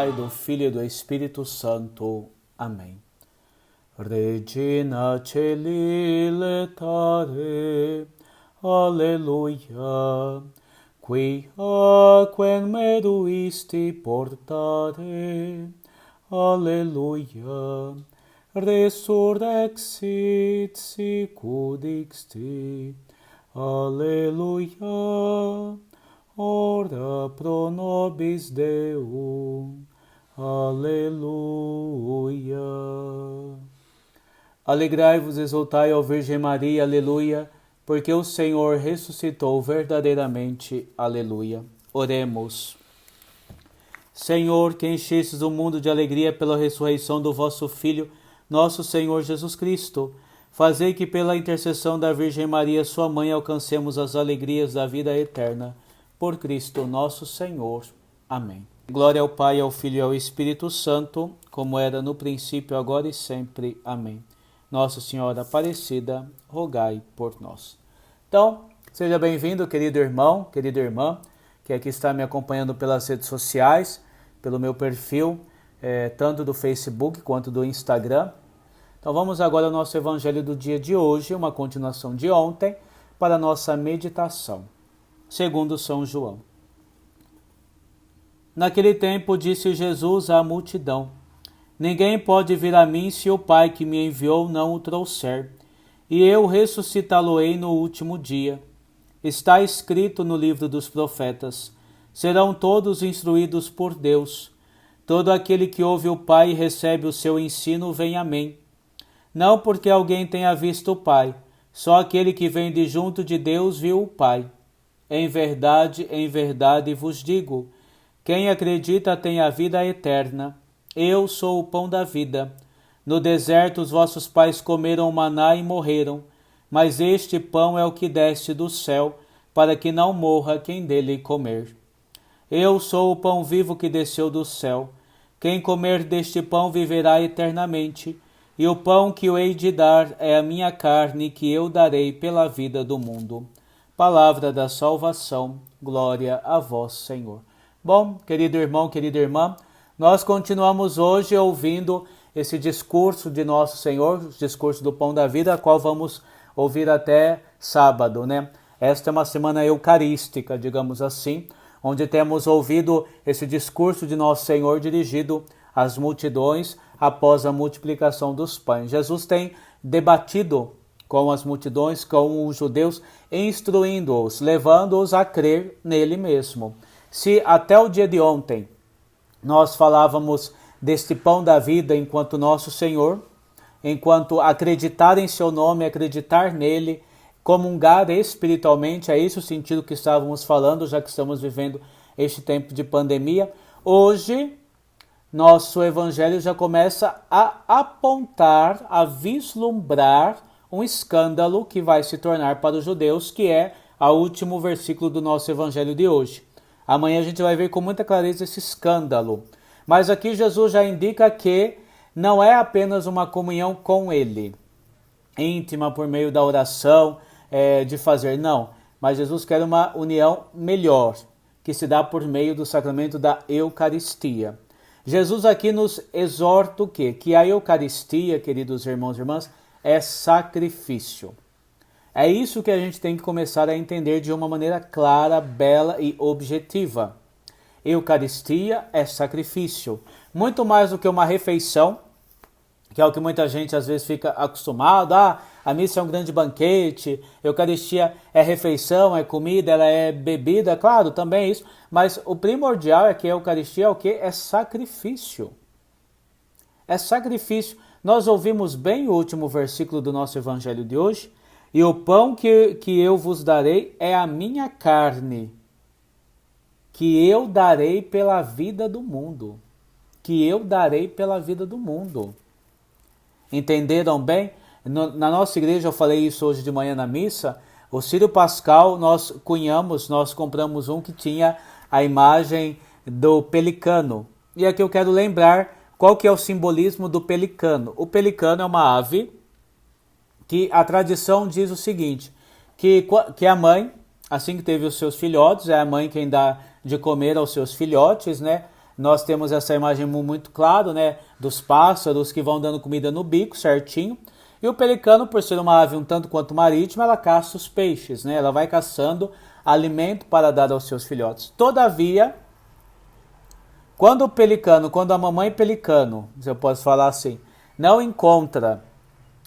Pai, do Filho e do Espírito Santo. Amém. Regina Caeli letare, Alleluia, qui aquam meruisti portare, Alleluia, resurrexit sicut dixti, Alleluia, ora pro nobis Deum, Aleluia. Alegrai-vos, exultai, ó Virgem Maria, aleluia, porque o Senhor ressuscitou verdadeiramente, aleluia. Oremos. Senhor, que enchestes o mundo de alegria pela ressurreição do vosso Filho, nosso Senhor Jesus Cristo, fazei que pela intercessão da Virgem Maria, sua mãe, alcancemos as alegrias da vida eterna. Por Cristo nosso Senhor. Amém. Glória ao Pai, ao Filho e ao Espírito Santo, como era no princípio, agora e sempre. Amém. Nossa Senhora Aparecida, rogai por nós. Então, seja bem-vindo, querido irmão, querida irmã, que aqui está me acompanhando pelas redes sociais, pelo meu perfil, tanto do Facebook quanto do Instagram. Então vamos agora ao nosso Evangelho do dia de hoje, uma continuação de ontem, para a nossa meditação. Segundo São João. Naquele tempo disse Jesus à multidão: ninguém pode vir a mim se o Pai que me enviou não o trouxer, e eu ressuscitá-lo-ei no último dia. Está escrito no livro dos profetas: serão todos instruídos por Deus. Todo aquele que ouve o Pai e recebe o seu ensino vem a mim. Não porque alguém tenha visto o Pai, só aquele que vem de junto de Deus viu o Pai. Em verdade vos digo, quem acredita tem a vida eterna. Eu sou o pão da vida. No deserto os vossos pais comeram maná e morreram, mas este pão é o que desce do céu, para que não morra quem dele comer. Eu sou o pão vivo que desceu do céu. Quem comer deste pão viverá eternamente, e o pão que eu hei de dar é a minha carne que eu darei pela vida do mundo. Palavra da salvação, glória a vós, Senhor. Bom, querido irmão, querida irmã, nós continuamos hoje ouvindo esse discurso de Nosso Senhor, o discurso do Pão da Vida, a qual vamos ouvir até sábado, né? Esta é uma semana eucarística, digamos assim, onde temos ouvido esse discurso de Nosso Senhor dirigido às multidões após a multiplicação dos pães. Jesus tem debatido com as multidões, com os judeus, instruindo-os, levando-os a crer nele mesmo. Se até o dia de ontem nós falávamos deste pão da vida enquanto nosso Senhor, enquanto acreditar em seu nome, acreditar nele, comungar espiritualmente, é isso o sentido que estávamos falando, já que estamos vivendo este tempo de pandemia. Hoje, nosso evangelho já começa a apontar, a vislumbrar um escândalo que vai se tornar para os judeus, que é o último versículo do nosso evangelho de hoje. Amanhã a gente vai ver com muita clareza esse escândalo. Mas aqui Jesus já indica que não é apenas uma comunhão com ele, íntima por meio da oração, de fazer, não. Mas Jesus quer uma união melhor, que se dá por meio do sacramento da Eucaristia. Jesus aqui nos exorta o quê? Que a Eucaristia, queridos irmãos e irmãs, é sacrifício. É isso que a gente tem que começar a entender de uma maneira clara, bela e objetiva. Eucaristia é sacrifício. Muito mais do que uma refeição, que é o que muita gente às vezes fica acostumado. A missa é um grande banquete, Eucaristia é refeição, é comida, ela é bebida, claro, também é isso. Mas o primordial é que a Eucaristia é o quê? É sacrifício. É sacrifício. Nós ouvimos bem o último versículo do nosso evangelho de hoje. E o pão que eu vos darei é a minha carne, que eu darei pela vida do mundo. Que eu darei pela vida do mundo. Entenderam bem? Na nossa igreja, eu falei isso hoje de manhã na missa, o Círio Pascal nós compramos um que tinha a imagem do pelicano. E aqui eu quero lembrar qual que é o simbolismo do pelicano. O pelicano é uma ave que a tradição diz o seguinte, que a mãe, assim que teve os seus filhotes, é a mãe quem dá de comer aos seus filhotes, né? nós temos essa imagem muito clara, né, dos pássaros que vão dando comida no bico, certinho. E o pelicano, por ser uma ave um tanto quanto marítima, ela caça os peixes, né? Ela vai caçando alimento para dar aos seus filhotes. Todavia, quando a mamãe pelicano, se eu posso falar assim, não encontra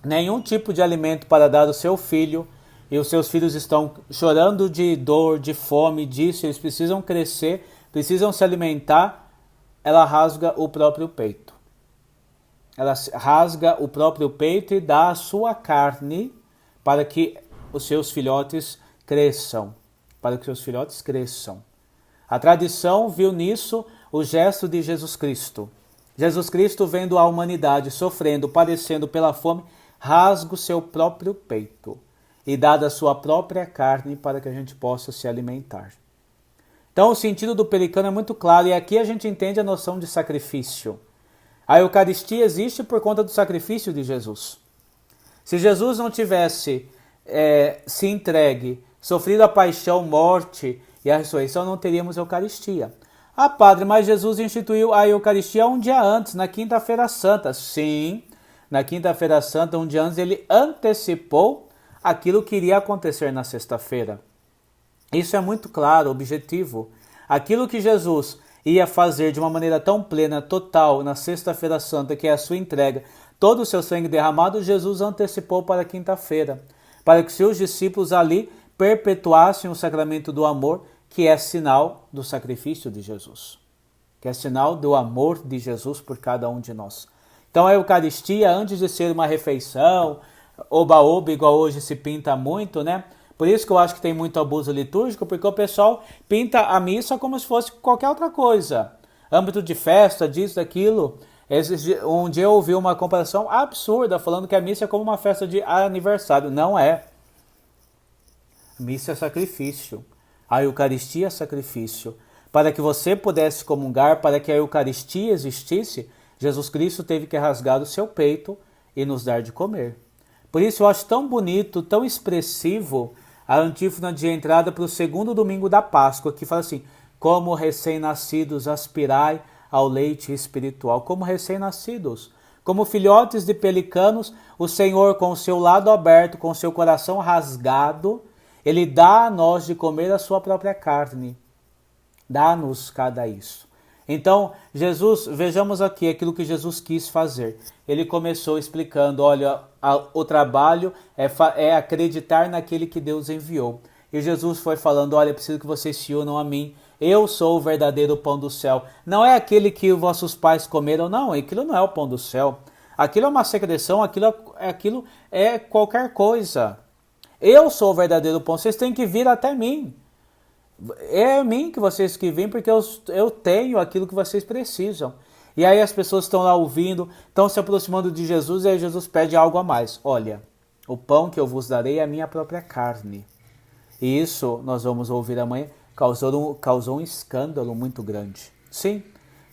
nenhum tipo de alimento para dar ao seu filho, e os seus filhos estão chorando de dor, de fome, disso, eles precisam crescer, precisam se alimentar, ela rasga o próprio peito. Ela rasga o próprio peito e dá a sua carne para que os seus filhotes cresçam. Para que os seus filhotes cresçam. A tradição viu nisso o gesto de Jesus Cristo. Jesus Cristo, vendo a humanidade sofrendo, padecendo pela fome, rasga o seu próprio peito e dá a sua própria carne para que a gente possa se alimentar. Então o sentido do pelicano é muito claro e aqui a gente entende a noção de sacrifício. A Eucaristia existe por conta do sacrifício de Jesus. Se Jesus não tivesse se entregue, sofrido a paixão, morte e a ressurreição, não teríamos Eucaristia. Ah, padre, mas Jesus instituiu a Eucaristia um dia antes, na Quinta-feira Santa. Sim, na Quinta-feira Santa, um dia antes, ele antecipou aquilo que iria acontecer na sexta-feira. Isso é muito claro, objetivo. Aquilo que Jesus ia fazer de uma maneira tão plena, total, na sexta-feira santa, que é a sua entrega, todo o seu sangue derramado, Jesus antecipou para a quinta-feira, para que seus discípulos ali perpetuassem o sacramento do amor, que é sinal do sacrifício de Jesus, que é sinal do amor de Jesus por cada um de nós. Então a Eucaristia, antes de ser uma refeição, oba-oba, igual hoje se pinta muito, né? Por isso que eu acho que tem muito abuso litúrgico, porque o pessoal pinta a missa como se fosse qualquer outra coisa. Âmbito de festa, disso, daquilo. Um dia eu ouvi uma comparação absurda, falando que a missa é como uma festa de aniversário. Não é. A missa é sacrifício. A Eucaristia é sacrifício. Para que você pudesse comungar, para que a Eucaristia existisse, Jesus Cristo teve que rasgar o seu peito e nos dar de comer. Por isso eu acho tão bonito, tão expressivo a antífona de entrada para o segundo domingo da Páscoa, que fala assim: como recém-nascidos aspirai ao leite espiritual. Como recém-nascidos, como filhotes de pelicanos, o Senhor, com o seu lado aberto, com o seu coração rasgado, Ele dá a nós de comer a sua própria carne. Dá-nos cada isso. Então, Jesus, vejamos aqui aquilo que Jesus quis fazer. Ele começou explicando, olha, o trabalho é acreditar naquele que Deus enviou. E Jesus foi falando, olha, preciso que vocês se unam a mim. Eu sou o verdadeiro pão do céu. Não é aquele que os vossos pais comeram, não. Aquilo não é o pão do céu. Aquilo é uma secreção, aquilo é qualquer coisa. Eu sou o verdadeiro pão. Vocês têm que vir até mim. É a mim que vocês que vêm, porque eu tenho aquilo que vocês precisam. E aí as pessoas estão lá ouvindo, estão se aproximando de Jesus, e aí Jesus pede algo a mais. Olha, o pão que eu vos darei é a minha própria carne. E isso, nós vamos ouvir amanhã, causou um escândalo muito grande. Sim,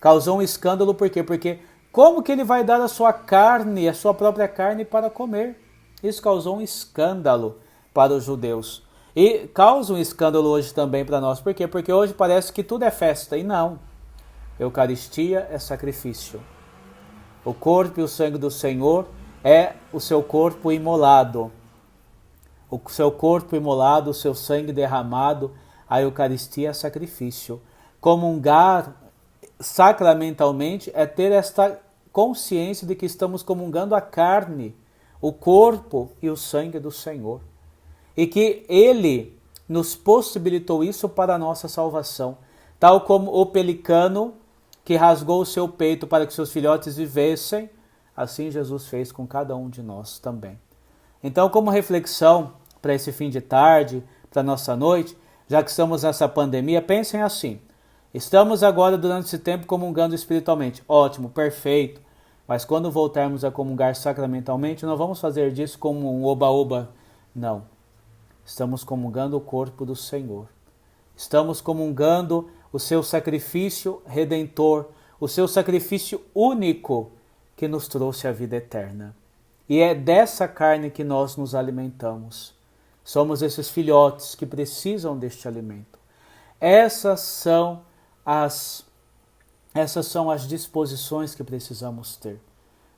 causou um escândalo por quê? Porque como que ele vai dar a sua carne, a sua própria carne para comer? Isso causou um escândalo para os judeus. E causa um escândalo hoje também para nós. Por quê? Porque hoje parece que tudo é festa. E não. Eucaristia é sacrifício. O corpo e o sangue do Senhor é o seu corpo imolado. O seu corpo imolado, o seu sangue derramado, a Eucaristia é sacrifício. Comungar sacramentalmente é ter esta consciência de que estamos comungando a carne, o corpo e o sangue do Senhor. E que Ele nos possibilitou isso para a nossa salvação. Tal como o pelicano que rasgou o seu peito para que seus filhotes vivessem, assim Jesus fez com cada um de nós também. Então, como reflexão para esse fim de tarde, para a nossa noite, já que estamos nessa pandemia, pensem assim: estamos agora durante esse tempo comungando espiritualmente. Ótimo, perfeito. Mas quando voltarmos a comungar sacramentalmente, não vamos fazer disso como um oba-oba. Não. Estamos comungando o corpo do Senhor. Estamos comungando o seu sacrifício redentor, o seu sacrifício único que nos trouxe a vida eterna. E é dessa carne que nós nos alimentamos. Somos esses filhotes que precisam deste alimento. Essas são as Essas são as disposições que precisamos ter.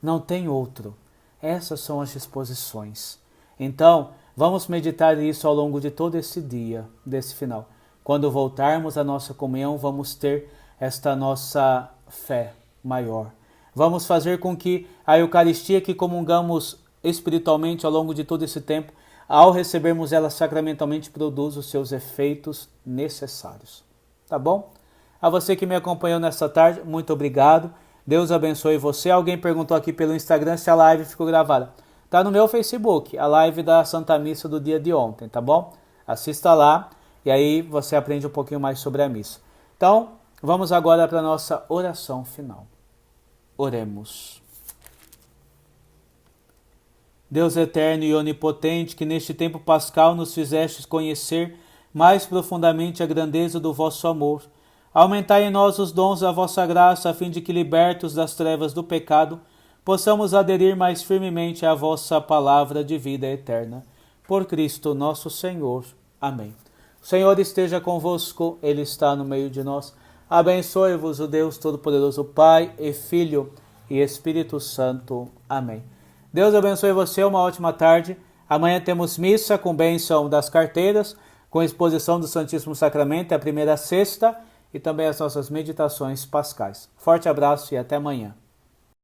Não tem outro. Essas são as disposições. Então, vamos meditar isso ao longo de todo esse dia, desse final. Quando voltarmos à nossa comunhão, vamos ter esta nossa fé maior. Vamos fazer com que a Eucaristia que comungamos espiritualmente ao longo de todo esse tempo, ao recebermos ela sacramentalmente, produza os seus efeitos necessários. Tá bom? A você que me acompanhou nesta tarde, muito obrigado. Deus abençoe você. Alguém perguntou aqui pelo Instagram se a live ficou gravada. Tá no meu Facebook, a live da Santa Missa do dia de ontem, tá bom? Assista lá e aí você aprende um pouquinho mais sobre a missa. Então, vamos agora para a nossa oração final. Oremos. Deus eterno e onipotente, que neste tempo pascal nos fizestes conhecer mais profundamente a grandeza do vosso amor, aumentai em nós os dons da vossa graça, a fim de que, libertos das trevas do pecado, possamos aderir mais firmemente à vossa palavra de vida eterna. Por Cristo nosso Senhor. Amém. O Senhor esteja convosco, Ele está no meio de nós. Abençoe-vos o Deus Todo-Poderoso, Pai e Filho e Espírito Santo. Amém. Deus abençoe você, uma ótima tarde. Amanhã temos missa com bênção das carteiras, com exposição do Santíssimo Sacramento, a primeira sexta, e também as nossas meditações pascais. Forte abraço e até amanhã.